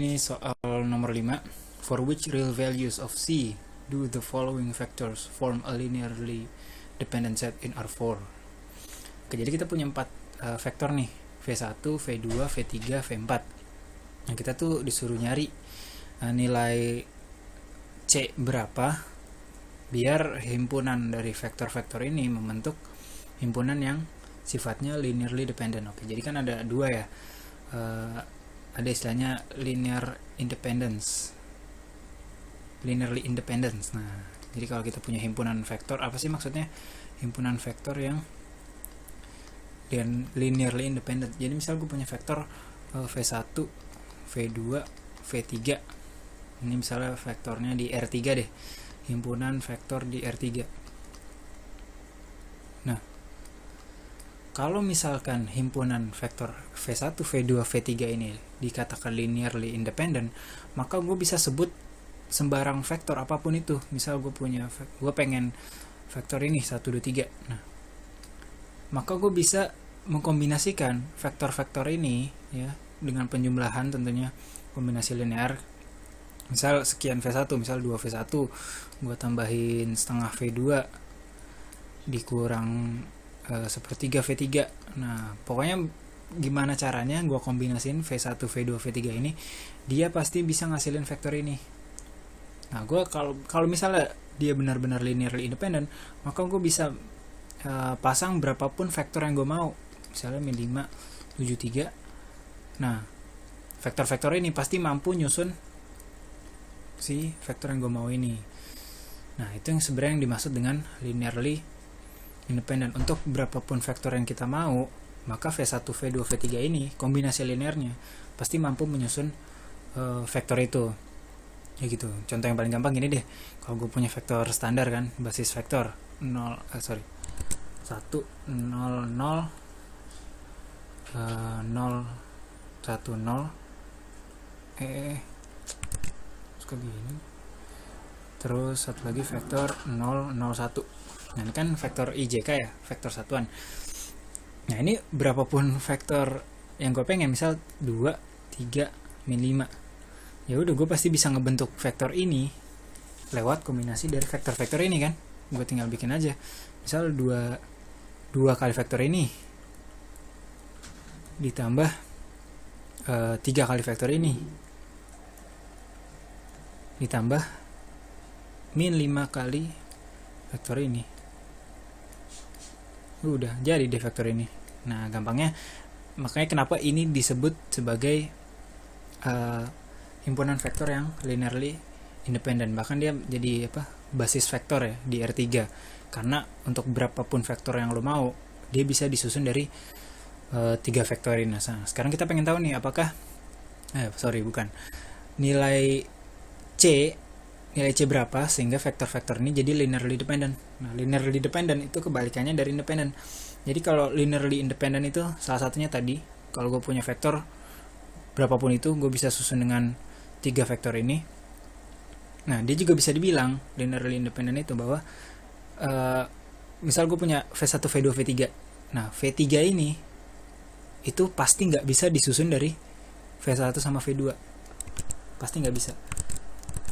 ini soal nomor 5. For which real values of C do the following factors form a linearly dependent set in R4? Oke, jadi kita punya 4 vektor nih, V1, V2, V3, V4. Nah, kita tuh disuruh nyari nilai C berapa biar himpunan dari vektor-vektor ini membentuk himpunan yang sifatnya linearly dependent. Oke, jadi kan ada dua ya, ada istilahnya linearly independence. Nah, jadi kalau kita punya himpunan vektor, apa sih maksudnya himpunan vektor yang dan linearly independent? Jadi misal gue punya vektor V1, V2, V3. Ini misalnya vektornya di R3 deh, himpunan vektor di R3. Nah, kalau misalkan himpunan vektor V1, V2, V3 ini dikatakan linearly independent, maka gue bisa sebut sembarang vektor apapun itu. Misal gue pengen vektor ini 1, 2, 3. Nah, maka gue bisa mengkombinasikan vektor-vektor ini ya dengan penjumlahan, tentunya kombinasi linear. Misal sekian V1, misal 2 V1, gue tambahin setengah V2 dikurang sepertiga V3. Nah, pokoknya gimana caranya gue kombinasin V1, V2, V3 ini, dia pasti bisa ngasilin vektor ini. Nah, gue kalau misalnya dia benar-benar linearly independent, maka gue bisa pasang berapapun vektor yang gue mau. Misalnya min 5, 7, 3. Nah, vektor-vektor ini pasti mampu nyusun si vektor yang gue mau ini. Nah, itu yang sebenarnya yang dimaksud dengan linearly independent. Untuk berapapun vektor yang kita mau, maka V1, V2, V3 ini kombinasi linearnya pasti mampu menyusun vektor itu. Ya gitu. Contoh yang paling gampang gini deh. Kalau gue punya vektor standar kan, basis vektor 1, 0, 0, 0, 1, 0, suka gini. Terus satu lagi vektor 0, 0, 1. Nah, ini kan vektor IJK ya, vektor satuan. Nah, ini berapapun vektor yang gue pengen, misal 2, 3, min 5. Ya udah, gue pasti bisa ngebentuk vektor ini lewat kombinasi dari vektor-vektor ini kan. Gue tinggal bikin aja. Misal 2 kali vektor ini ditambah 3 kali vektor ini ditambah min 5 kali vektor ini. Udah jadi deh vektor ini. Nah, gampangnya, makanya kenapa ini disebut sebagai himpunan vektor yang linearly independent. Bahkan dia jadi basis vektor ya di R3, karena untuk berapapun vektor yang lo mau, dia bisa disusun dari 3 vektor ini. Nah, sekarang kita pengen tahu nih, apakah nilai C berapa sehingga vektor-vektor ini jadi linearly dependent. Nah, linearly dependent itu kebalikannya dari independent. Jadi kalau linearly independent itu salah satunya tadi, kalau gue punya vektor berapapun itu, gue bisa susun dengan 3 vektor ini. Nah, dia juga bisa dibilang linearly independent itu bahwa misal gue punya V1, V2, V3. Nah, V3 ini itu pasti nggak bisa disusun dari V1 sama V2. Pasti nggak bisa.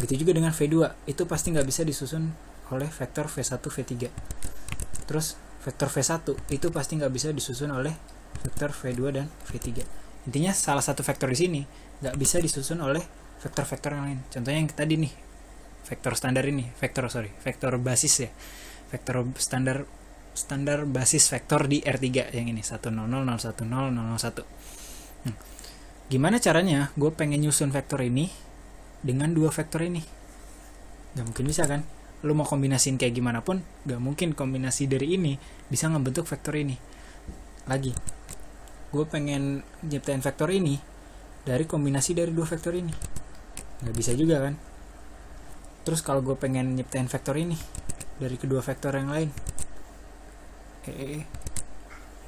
Begitu juga dengan V2, itu pasti nggak bisa disusun oleh vektor V1, V3. Terus vektor V1 itu pasti nggak bisa disusun oleh vektor V2 dan V3. Intinya salah satu vektor di sini nggak bisa disusun oleh vektor-vektor yang lain. Contohnya yang tadi nih, vektor standar ini, vektor basis ya, vektor standar basis vektor di R3 yang ini 1, 0, 0, 0, 1, 0, 0, 0, 1. Gimana caranya gue pengen nyusun vektor ini dengan 2 vektor ini? Gak mungkin bisa kan? Lu mau kombinasiin kayak gimana pun, gak mungkin kombinasi dari ini bisa ngebentuk vektor ini. Lagi, gue pengen nyiptain vektor ini dari kombinasi dari 2 vektor ini. Gak bisa juga kan? Terus kalau gue pengen nyiptain vektor ini dari kedua vektor yang lain,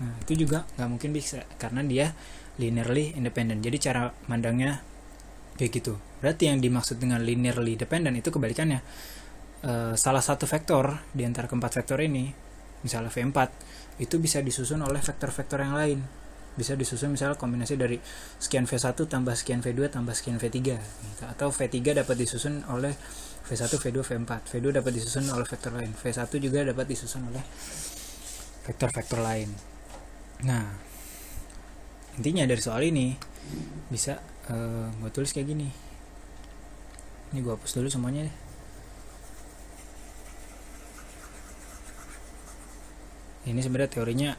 nah itu juga gak mungkin bisa, karena dia linearly independent. Jadi cara mandangnya kayak gitu. Berarti yang dimaksud dengan linearly dependent itu kebalikannya. Salah satu vektor di antara keempat vektor ini, misalnya V4, itu bisa disusun oleh vektor-vektor yang lain. bisa disusun misalnya kombinasi dari sekian V1 tambah sekian V2 tambah sekian V3 gitu. Atau V3 dapat disusun oleh V1, V2, V4. V2 dapat disusun oleh vektor lain. V1 juga dapat disusun oleh vektor-vektor lain. Nah, intinya dari soal ini bisa gue tulis kayak gini. Ini gue hapus dulu semuanya deh. Ini sebenarnya teorinya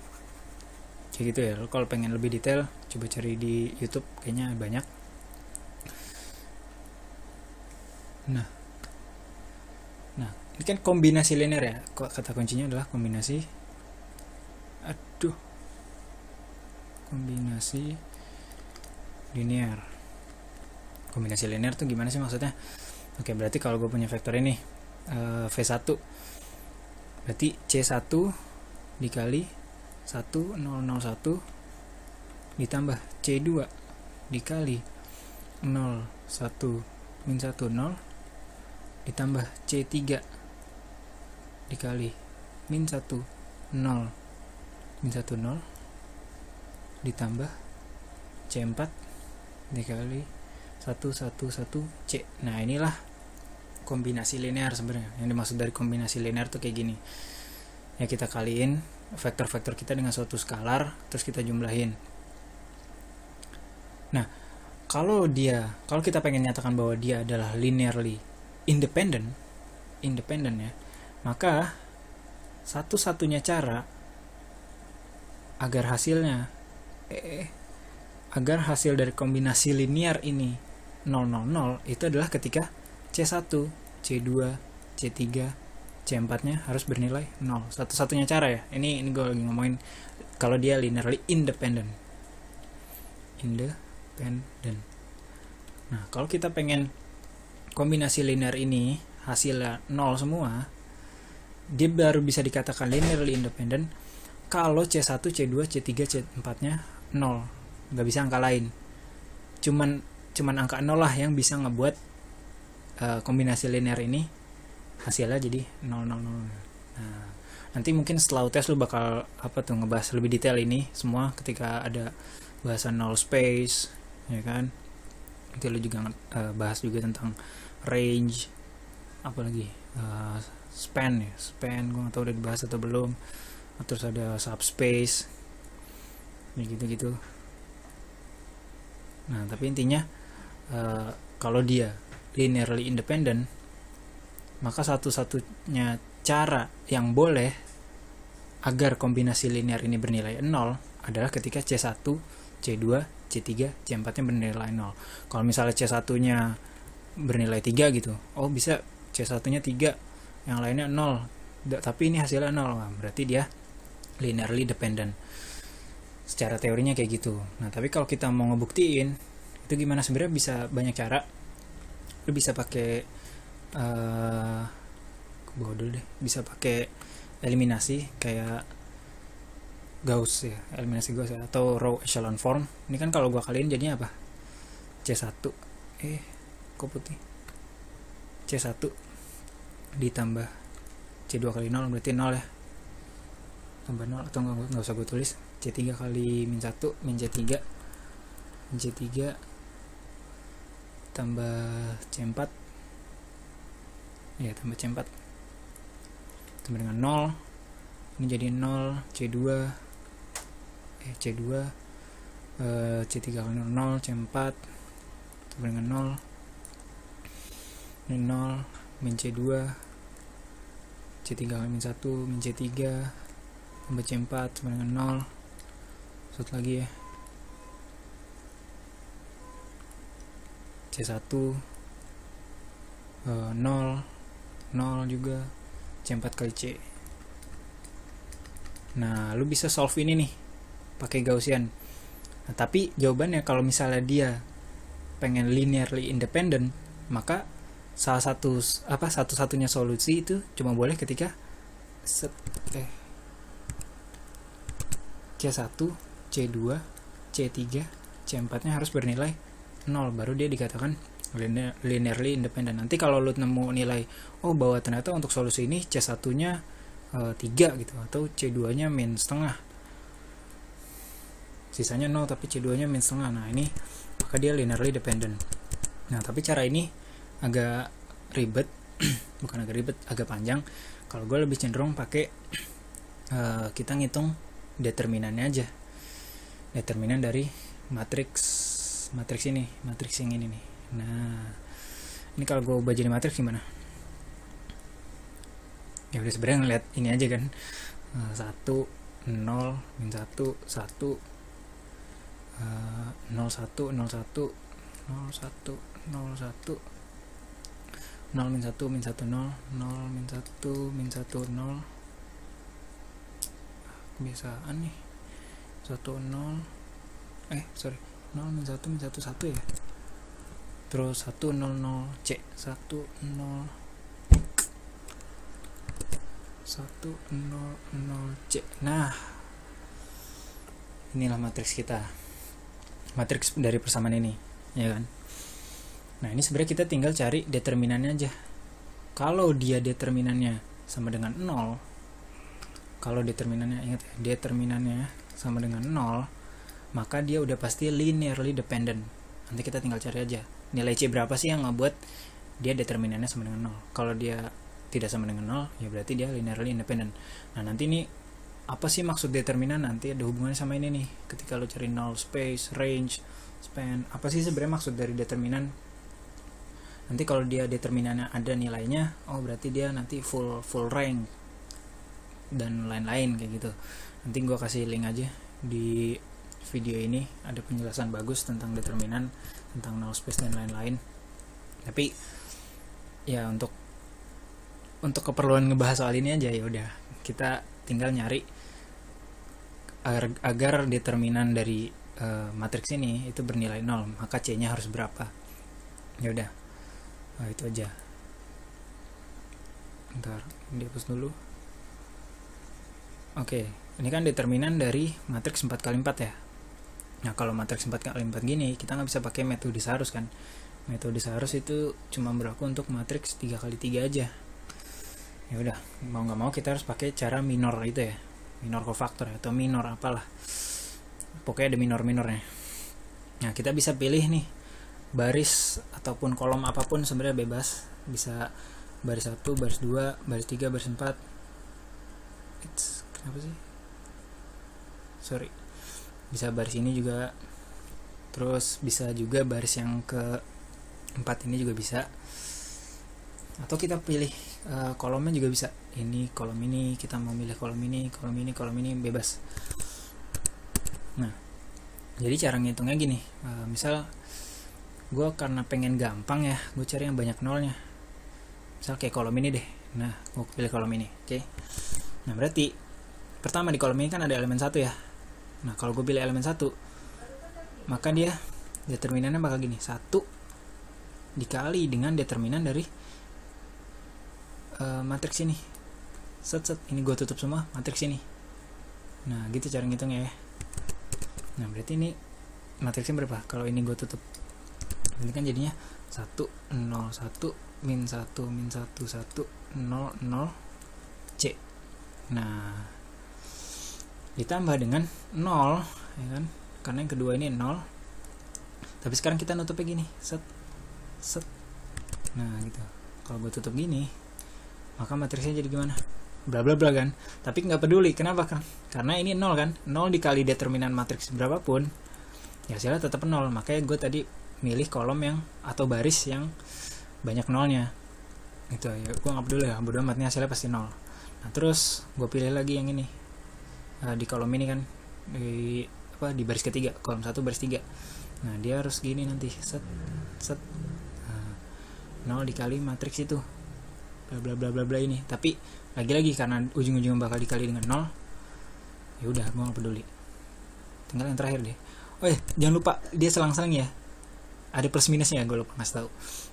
kayak gitu ya. Kalau pengen lebih detail coba cari di YouTube, kayaknya banyak. Nah ini kan kombinasi linear ya, kata kuncinya adalah kombinasi linear. Kombinasi linear tuh gimana sih maksudnya? Oke, berarti kalau gue punya vektor ini V1, berarti C1 dikali 1, 0, 0, 1 ditambah C2 dikali 0, 1, min 1, 0 ditambah C3 dikali min 1, 0, min 1, 0 ditambah C4 dikali 1, 1, 1 C. Nah inilah kombinasi linear sebenarnya. Yang dimaksud dari kombinasi linear tuh kayak gini ya, kita kaliin vektor-vektor kita dengan suatu skalar terus kita jumlahin. Nah kalau kita pengen nyatakan bahwa dia adalah linearly independent ya, maka satu-satunya cara agar hasil dari kombinasi linear ini 0, 0, 0 itu adalah ketika C1, C2, C3, C4 nya harus bernilai 0. Satu-satunya cara ya. Ini gue lagi ngomongin kalau dia linearly independent. Nah kalau kita pengen kombinasi linear ini hasilnya 0 semua, dia baru bisa dikatakan linearly independent kalau C1, C2, C3, C4 nya 0. Gak bisa angka lain. Cuman angka 0 lah yang bisa ngebuat kombinasi linear ini hasilnya jadi 0, 0, 0. Nah, nanti mungkin setelah UTS lu bakal ngebahas lebih detail ini semua ketika ada bahasan null space, ya kan? Nanti lu juga bahas juga tentang range, apalagi span gue gak tau udah dibahas atau belum. Terus ada subspace, gitu. Nah tapi intinya kalau dia linearly independent, maka satu-satunya cara yang boleh agar kombinasi linear ini bernilai 0 adalah ketika C1, C2, C3, C4 nya bernilai 0. Kalau misalnya C1 nya bernilai 3 gitu, oh bisa C1 nya 3 yang lainnya 0, tapi ini hasilnya 0, berarti dia linearly dependent. Secara teorinya kayak gitu. Nah tapi kalau kita mau ngebuktiin itu gimana, sebenarnya bisa banyak cara. Lu bisa pakai bisa pakai eliminasi kayak Gauss ya, eliminasi Gauss ya, atau row echelon form. Ini kan kalau gua kaliin jadinya apa? C1 kok putih, C1 ditambah C2 kali 0 berarti 0 ya, tambah 0, atau nggak usah gue tulis, C3 kali min 1 min C3 tambah C4 ya, tambah C4 tambah dengan 0, ini jadi 0 C2 C3 kali 0 C4 tambah dengan 0, ini 0 min C2 C3 kali min 1 min C3 tambah C4 sama dengan 0. Satu lagi ya, C1 0 juga, C4 kali C. Nah lu bisa solve ini nih pakai Gaussian. Nah, tapi jawabannya kalau misalnya dia pengen linearly independent, maka satu-satunya solusi itu cuma boleh ketika C1, C2, C3, C4 nya harus bernilai 0, baru dia dikatakan linearly independent. Nanti kalau lu nemu nilai bahwa ternyata untuk solusi ini C1 nya 3 gitu, atau C2 nya min setengah, sisanya 0 tapi C2 nya min setengah. Nah ini maka dia linearly dependent. Nah tapi cara ini agak ribet bukan agak ribet, agak panjang. Kalau gue lebih cenderung pakai kita ngitung determinannya aja, determinan dari matriks ini, matriks yang ini nih. Nah ini kalau gue ubah jadi matriks gimana? Ya udah sebenarnya ngeliat ini aja kan, 1 0 min 1 1 0 1 0 1 0 1 0 1 0 1 0 min 1 min 1 0 0 min 1 min 1 0. Kebiasaan nih 1 0 sorry 0 min 1 min 1 1 ya, terus 1 0 0 C 1 0 1 0 0 C. Nah inilah matriks kita, matriks dari persamaan ini ya kan. Nah ini sebenarnya kita tinggal cari determinannya aja. Kalau dia determinannya sama dengan 0, kalau determinannya, ingat ya, determinannya sama dengan 0, maka dia udah pasti linearly dependent. Nanti kita tinggal cari aja nilai C berapa sih yang ngebuat dia determinannya sama dengan 0. Kalau dia tidak sama dengan 0, ya berarti dia linearly independent. Nah nanti ini apa sih maksud determinan, nanti ada hubungannya sama ini nih. Ketika lo cari null space, range, span, apa sih sebenarnya maksud dari determinan. Nanti kalau dia determinannya ada nilainya, oh berarti dia nanti full rank dan lain-lain kayak gitu. Nanti gue kasih link aja di video ini, ada penjelasan bagus tentang determinan, tentang null space dan lain-lain. Tapi ya untuk keperluan ngebahas soal ini aja, ya udah kita tinggal nyari agar determinan dari matriks ini itu bernilai 0, maka C-nya harus berapa. Ya udah. Nah, itu aja. Bentar, dihapus dulu. Oke, ini kan determinan dari matriks 4x4 ya. Nah, kalau matriks 4x4 gini, kita nggak bisa pakai metode Sarus kan. Metode Sarus itu cuma berlaku untuk matriks 3x3 aja. Ya udah, mau nggak mau kita harus pakai cara minor itu ya. Minor cofactor atau minor apalah. Pokoknya ada minor-minornya. Nah, kita bisa pilih nih baris ataupun kolom apapun, sebenarnya bebas, bisa baris 1, baris 2, baris 3, baris 4. Kenapa sih? Sorry. Bisa baris ini juga, terus bisa juga baris yang ke 4 ini juga bisa, atau kita pilih kolomnya juga bisa. Ini kolom ini, kita mau milih kolom ini, kolom ini, kolom ini, bebas. Nah, jadi cara ngitungnya gini, misal gue karena pengen gampang ya, gue cari yang banyak nolnya. Misal kayak kolom ini deh. Nah, gue pilih kolom ini. Oke. Nah, berarti pertama di kolom ini kan ada elemen 1 ya. Nah, kalau gue pilih elemen 1, maka dia determinannya bakal gini. 1 dikali dengan determinan dari matriks ini. Set. Ini gue tutup semua matriks ini. Nah, gitu cara ngitungnya ya. Nah, berarti ini matriksnya berapa? Kalau ini gue tutup, ini kan jadinya 1 0 1 min 1 min 1 1 0 0 C. Nah, ditambah dengan 0 ya kan, karena yang kedua ini 0. Tapi sekarang kita nutupnya gini, set. Nah gitu. Kalau gue tutup gini, maka matriksnya jadi gimana? Bla bla bla kan. Tapi nggak peduli, kenapa kan? Karena ini 0 kan, 0 dikali determinan matriks berapapun, ya hasilnya tetap 0. Makanya gue tadi milih kolom yang atau baris yang banyak nolnya gitu ya. Gue nggak peduli ya, bodo amat, hasilnya pasti 0. Nah terus gue pilih lagi yang ini, di kolom ini kan, di baris ketiga, kolom 1 baris 3. Nah dia harus gini nanti, set. Nah, 0 dikali matriks itu bla bla bla ini. Tapi lagi-lagi karena ujung-ujungnya bakal dikali dengan 0, ya udah gue nggak peduli. Tinggal yang terakhir deh. Oh ya, jangan lupa dia selang-selang ya, ada plus minusnya, gue lupa ngasih tahu.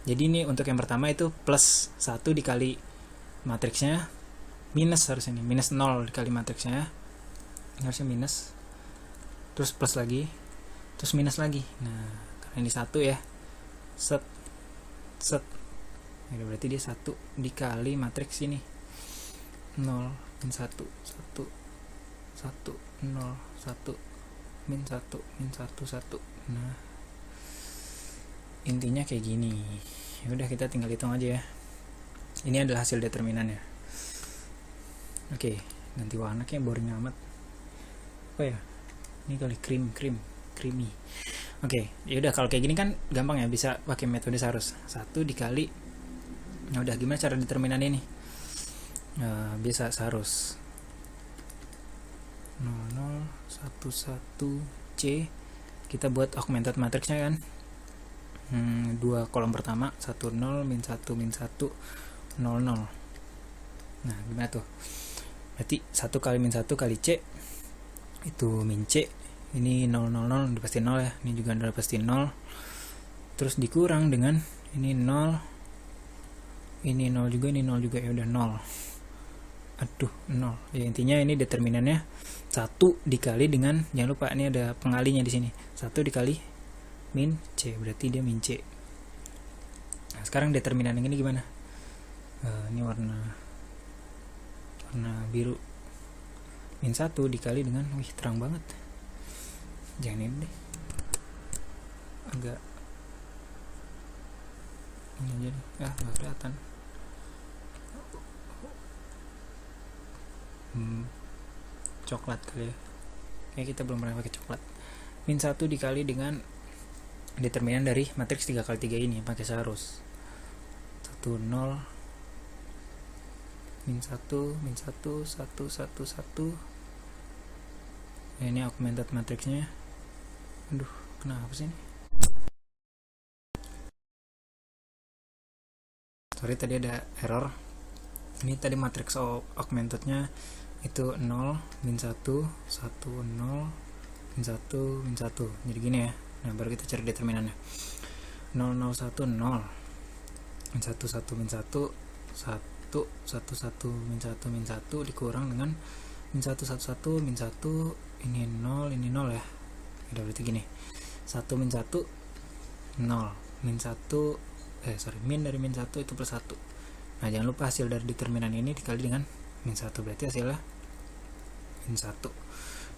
Jadi ini untuk yang pertama itu plus 1 dikali matriksnya, minus harusnya nih, minus 0 dikali matriksnya, harusnya minus, terus plus lagi, terus minus lagi. Nah karena ini 1 ya, set. Nah, berarti dia 1 dikali matriks ini 0 min 1 1 1 0 1 min 1 min 1 1. Nah, intinya kayak gini. Ya udah, kita tinggal hitung aja ya. Ini adalah hasil determinannya. Oke, ganti warna kayak boring amat. Apa ya? Ini kali creamy. Oke, ya udah, kalau kayak gini kan gampang ya, bisa pakai metode Sarus. 1 dikali. Nah, udah, gimana cara determinan ini? Bisa Sarus 00 11 C. Kita buat augmented matrixnya kan. Dua kolom pertama 10 min 1 min 1 00. Nah, gimana tuh? Berarti 1 kali min 1 kali C itu min C. Ini 0 0 0 udah pasti 0 ya. Ini juga udah pasti 0. Terus dikurang dengan ini 0. Ini 0 juga, ini 0 juga, ya udah 0. Aduh, 0. Ya intinya ini determinannya 1 dikali dengan, jangan lupa ini ada pengalinya di sini. 1 dikali min C, berarti dia min C. Nah, sekarang determinan yang ini gimana? Ini warna biru. Min 1 dikali dengan, wih terang banget. Jangan ini deh. Agak ini aja deh. Nggak kelihatan. Coklat kali ya. Kayak kita belum pernah pakai coklat. Min 1 dikali dengan determinan dari matriks 3 kali 3 ini pakai Sarus. 1 0 min 1 min 1 1 1 1. Ya, ini augmented matriksnya. Aduh, kenapa sih ini? Sorry, tadi ada error. Ini tadi matriks augmentednya itu 0 min 1 1 0 min 1 min 1. Jadi gini ya. Nah, baru kita cari determinannya. 0 0 1 0 min 1 1 min 1 1 1 1 min 1 min 1 dikurang dengan min 1 1 1 min 1. Ini 0 ya. Udah, berarti gini. 1 min 1 0 min 1 min dari min 1 itu plus 1. Nah, jangan lupa hasil dari determinan ini dikali dengan min 1, berarti hasilnya min 1.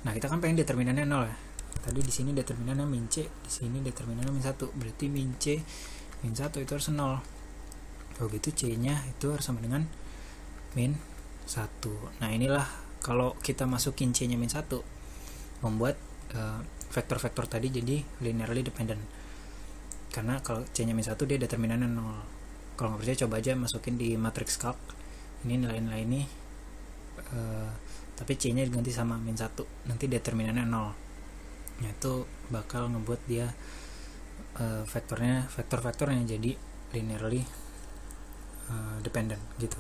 Nah, kita kan pengen determinannya 0 ya. Tadi di sini determinannya min C, di sini determinannya min 1. Berarti min C min 1 itu harus 0. Kalau gitu C-nya itu harus sama dengan min 1. Nah, inilah kalau kita masukin C-nya min 1, membuat vektor-vektor tadi jadi linearly dependent. Karena kalau C-nya min 1 dia determinannya 0. Kalau nggak percaya coba aja masukin di matriks calc. Ini nilai-nilai ini tapi C-nya diganti sama min 1. Nanti determinannya 0. Nah, itu bakal ngebuat dia vektor-vektornya jadi linearly dependent gitu.